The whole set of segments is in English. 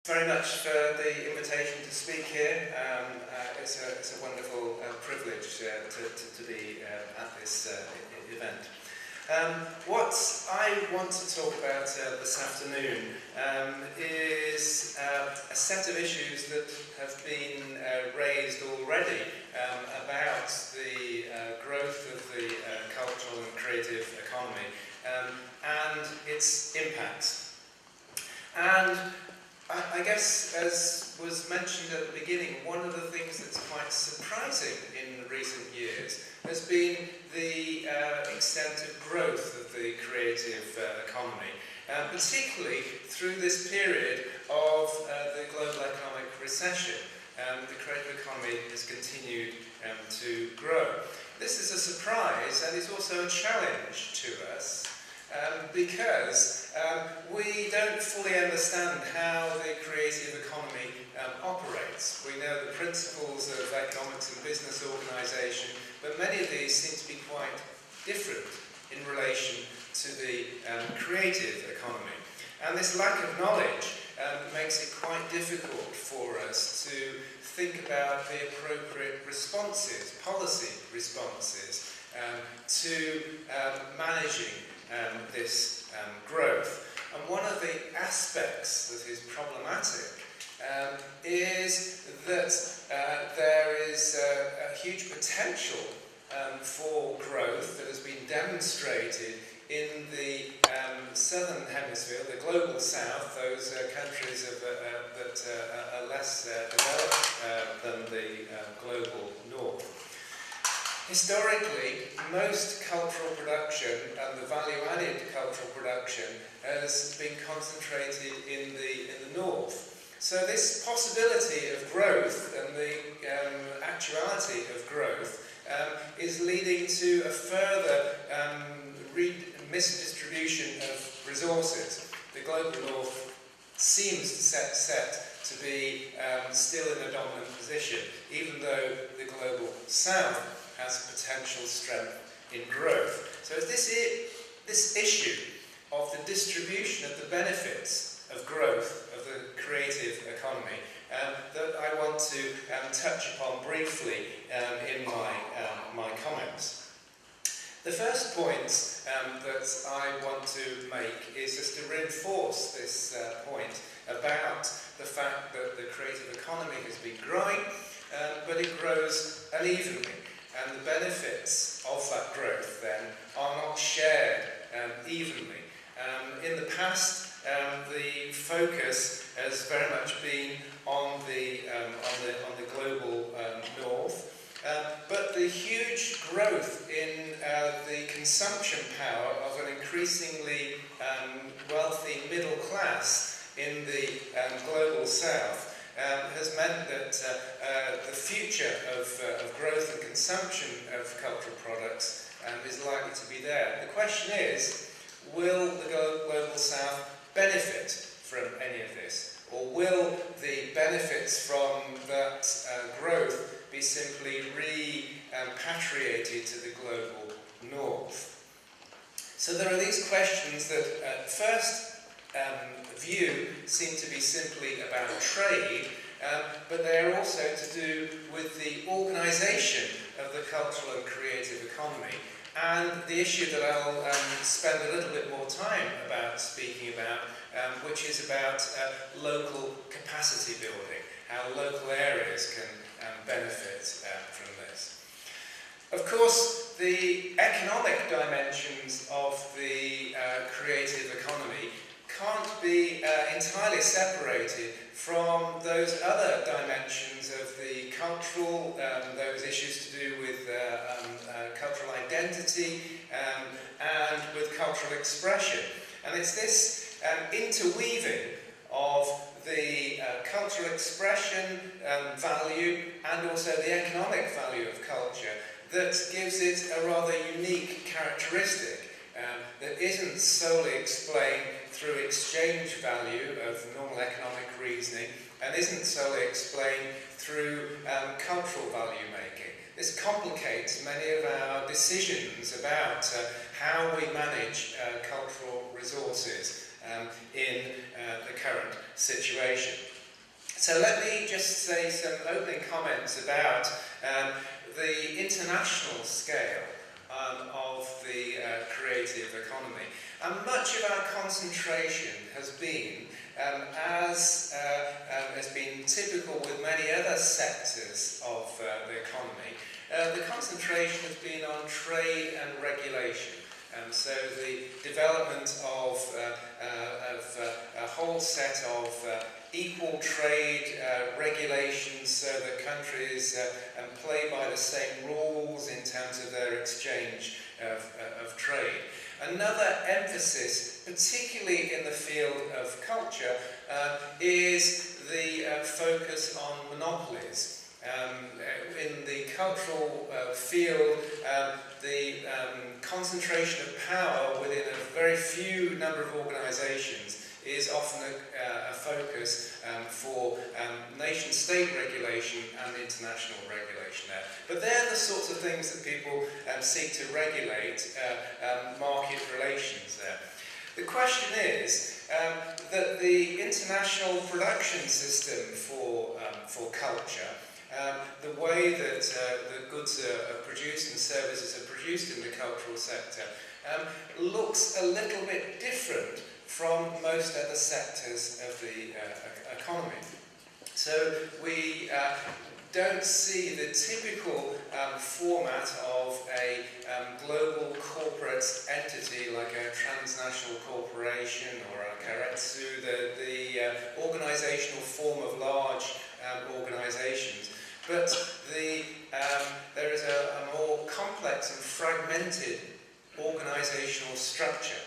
Very much for the invitation to speak here. It's a wonderful privilege to be at this event. What I want to talk about this afternoon is a set of issues that have been raised already about the growth of the cultural and creative economy and its impacts. And I guess, as was mentioned at the beginning, one of the things that's quite surprising in recent years has been the extent of growth of the creative economy, particularly through this period of the global economic recession. The creative economy has continued to grow. This is a surprise, and it's also a challenge to us, because we don't fully understand how the creative economy operates. We know the principles of economics and business organisation, but many of these seem to be quite different in relation to the creative economy. And this lack of knowledge makes it quite difficult for us to think about the appropriate responses, policy responses, to managing this growth. And one of the aspects that is problematic is that there is a huge potential for growth that has been demonstrated in the southern hemisphere, the global south, those countries that are less developed than the global north. Historically, most cultural production and the value-added cultural production has been concentrated in the north. So this possibility of growth and the actuality of growth is leading to a further misdistribution of resources. The global north seems set to be still in a dominant position, even though the global south has potential strength in growth. So it's this issue of the distribution of the benefits of growth of the creative economy that I want to touch upon briefly in my comments. The first point that I want to make is just to reinforce this point about the fact that the creative economy has been growing, but it grows unevenly. And the benefits of that growth then are not shared evenly. In the past, the focus has very much been on the global north, but the huge growth in the consumption power of an increasingly wealthy middle class in the global south has meant that the future of growth and consumption of cultural products is likely to be there. The question is, will the global south benefit from any of this? Or will the benefits from that growth be simply repatriated to the global north? So there are these questions that at first view seem to be simply about trade, but they are also to do with the organisation of the cultural and creative economy, and the issue that I'll spend a little bit more time speaking about, which is about local capacity building, how local areas can benefit from this. Of course, the economic dimensions of the creative economy can't be entirely separated from those other dimensions of the cultural, those issues to do with cultural identity and with cultural expression. And it's this interweaving of the cultural expression value and also the economic value of culture that gives it a rather unique characteristic that isn't solely explained through exchange value of normal economic reasoning and isn't solely explained through cultural value making. This complicates many of our decisions about how we manage cultural resources in the current situation. So let me just say some opening comments about the international scale of the creative economy. And much of our concentration has been, as has been typical with many other sectors of the economy, the concentration has been on trade and regulation. So the development of a whole set of equal trade regulations so that countries play by the same rules in terms of their exchange of trade. Another emphasis, particularly in the field of culture, is the focus on monopolies. In the cultural field, the concentration of power within a very few number of organisations is often a focus for nation-state regulation and international regulation there. But they're the sorts of things that people seek to regulate market relations there. The question is that the international production system for culture, the way that the goods are produced and services are produced in the cultural sector, looks a little bit different from most other sectors of the economy. So we don't see the typical format of a global corporate entity like a transnational corporation or a karetsu, the organisational form of large organisations. But there is a more complex and fragmented organisational structure.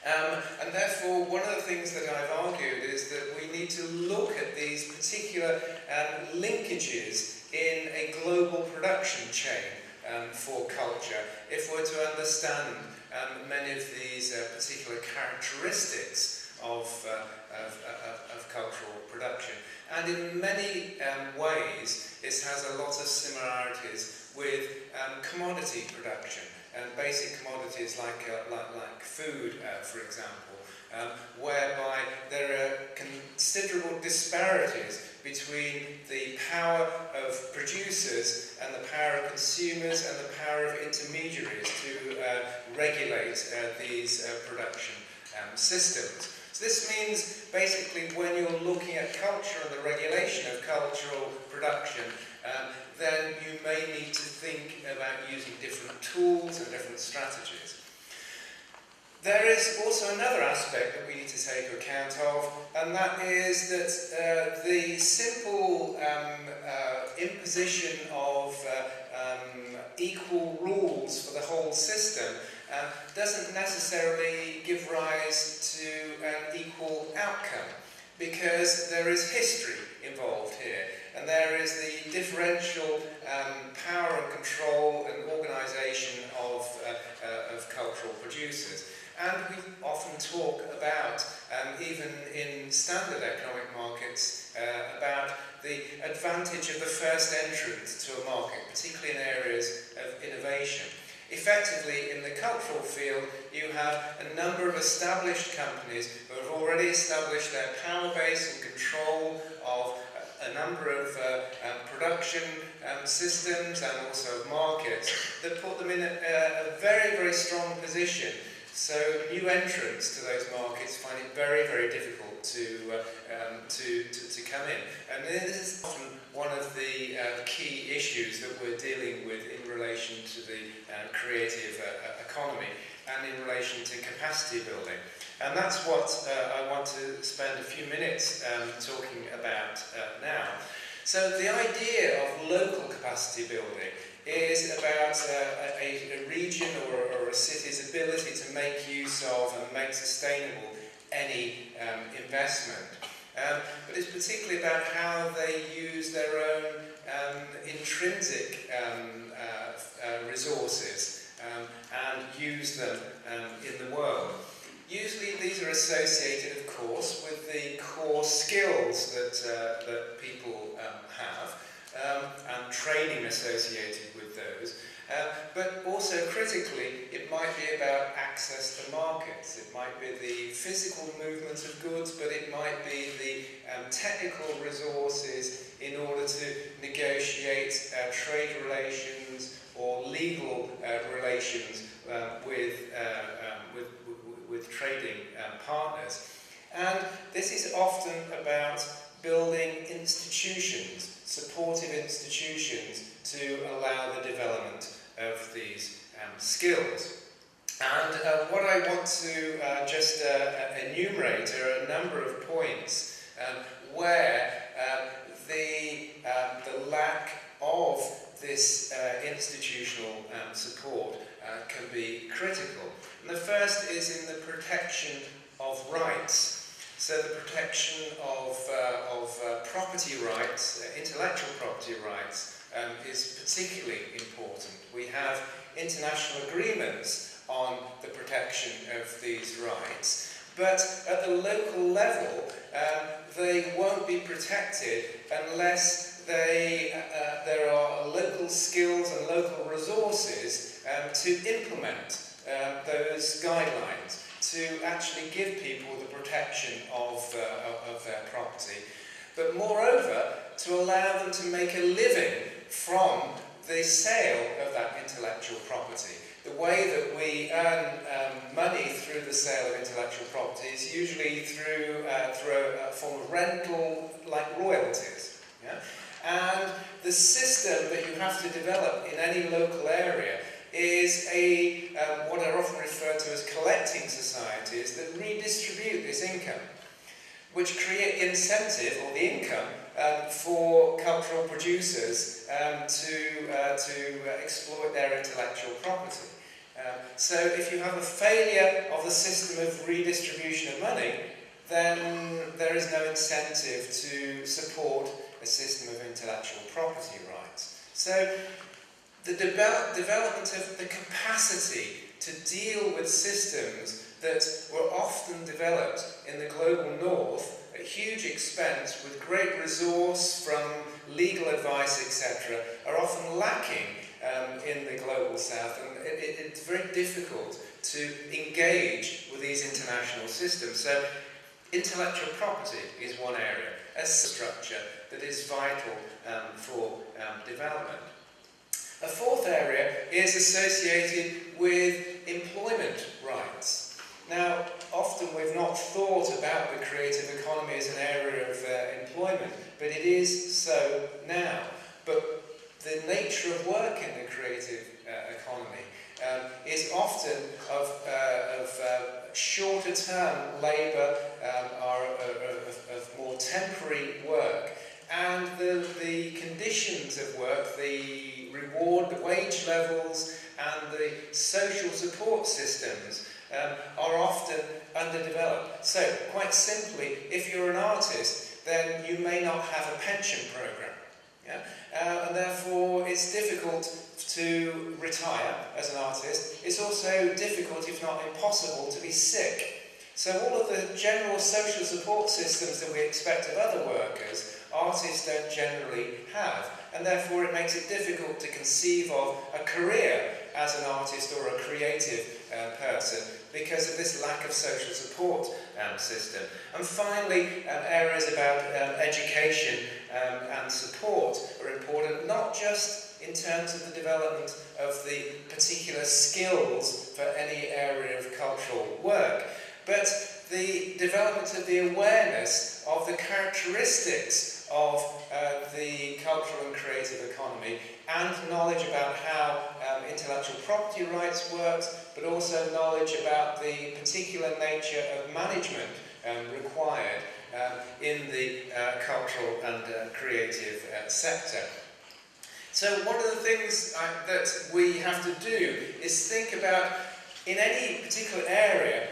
And therefore, one of the things that I've argued is that we need to look at these particular linkages in a global production chain for culture if we're to understand many of these particular characteristics of cultural production. And in many ways, this has a lot of similarities with commodity production. Basic commodities like food, for example, whereby there are considerable disparities between the power of producers and the power of consumers and the power of intermediaries to regulate these production systems. So this means basically when you're looking at culture and the regulation of cultural production, then you may need to think about using different tools and different strategies. There is also another aspect that we need to take account of, and that is that the simple imposition of equal rules for the whole system doesn't necessarily give rise to an equal outcome, because there is history involved here, and there is the differential power and control and organisation of cultural producers. And we often talk about, even in standard economic markets, about the advantage of the first entrant to a market, particularly in areas of innovation. Effectively, in the cultural field, you have a number of established companies who have already established their power base and control of a number of production systems and also markets that put them in a very, very strong position. So new entrants to those markets find it very, very difficult to come in. And this is often one of the key issues that we're dealing with in relation to the creative economy and in relation to capacity building. And that's what I want to spend a few minutes talking about now. So the idea of local capacity building is about a region or a city's ability to make use of and make sustainable any investment. But it's particularly about how they use their own intrinsic resources and use them in the world. Usually these are associated, of course, with the core skills that people have. and training associated with those. But also critically, it might be about access to markets. It might be the physical movement of goods, but it might be the technical resources in order to negotiate trade relations or legal relations with trading partners. And this is often about building institutions, supportive institutions, to allow the development of these skills. And what I want to just enumerate are a number of points where the lack of this institutional support can be critical. And the first is in the protection of rights. So the protection of property rights, intellectual property rights, is particularly important. We have international agreements on the protection of these rights, but at the local level they won't be protected unless there are local skills and local resources to implement those guidelines, to actually give people the protection of their property, but moreover to allow them to make a living from the sale of that intellectual property. The way that we earn money through the sale of intellectual property is usually through a form of rental, like royalties. Yeah? And the system that you have to develop in any local area is what are often referred to as collecting societies that redistribute this income, which create incentive, or the income, for cultural producers to exploit their intellectual property. So if you have a failure of the system of redistribution of money, then there is no incentive to support a system of intellectual property rights. So the development of the capacity to deal with systems that were often developed in the global north at huge expense with great resource from legal advice, etc., are often lacking in the global south, and it's very difficult to engage with these international systems. So intellectual property is one area, a structure that is vital for development. A fourth area is associated with employment rights. Now, often we've not thought about the creative economy as an area of employment, but it is so now. But the nature of work in the creative economy is often of shorter-term labour, of more temporary work, and the conditions of work, the reward, the wage levels, and the social support systems are often underdeveloped. So, quite simply, if you're an artist, then you may not have a pension programme. Yeah? And therefore, it's difficult to retire as an artist. It's also difficult, if not impossible, to be sick. So all of the general social support systems that we expect of other workers, artists don't generally have. And therefore, it makes it difficult to conceive of a career as an artist or a creative person because of this lack of social support system. And finally, areas about education and support are important, not just in terms of the development of the particular skills for any area of cultural work, but the development of the awareness of the characteristics of the cultural and creative economy, and knowledge about how intellectual property rights works, but also knowledge about the particular nature of management required in the cultural and creative sector. So one of the things that we have to do is think about, in any particular area,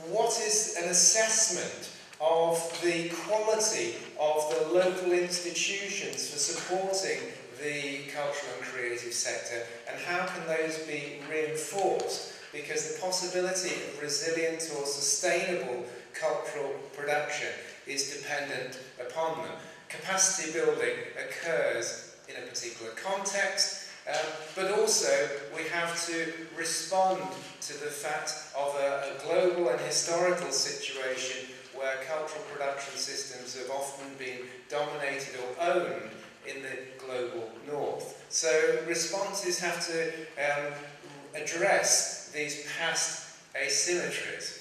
what is an assessment of the quality of the local institutions for supporting the cultural and creative sector, and how can those be reinforced? Because the possibility of resilient or sustainable cultural production is dependent upon them. Capacity building occurs in a particular context, but also we have to respond to the fact of a global and historical situation where cultural production systems have often been dominated or owned in the global north. So responses have to address these past asymmetries.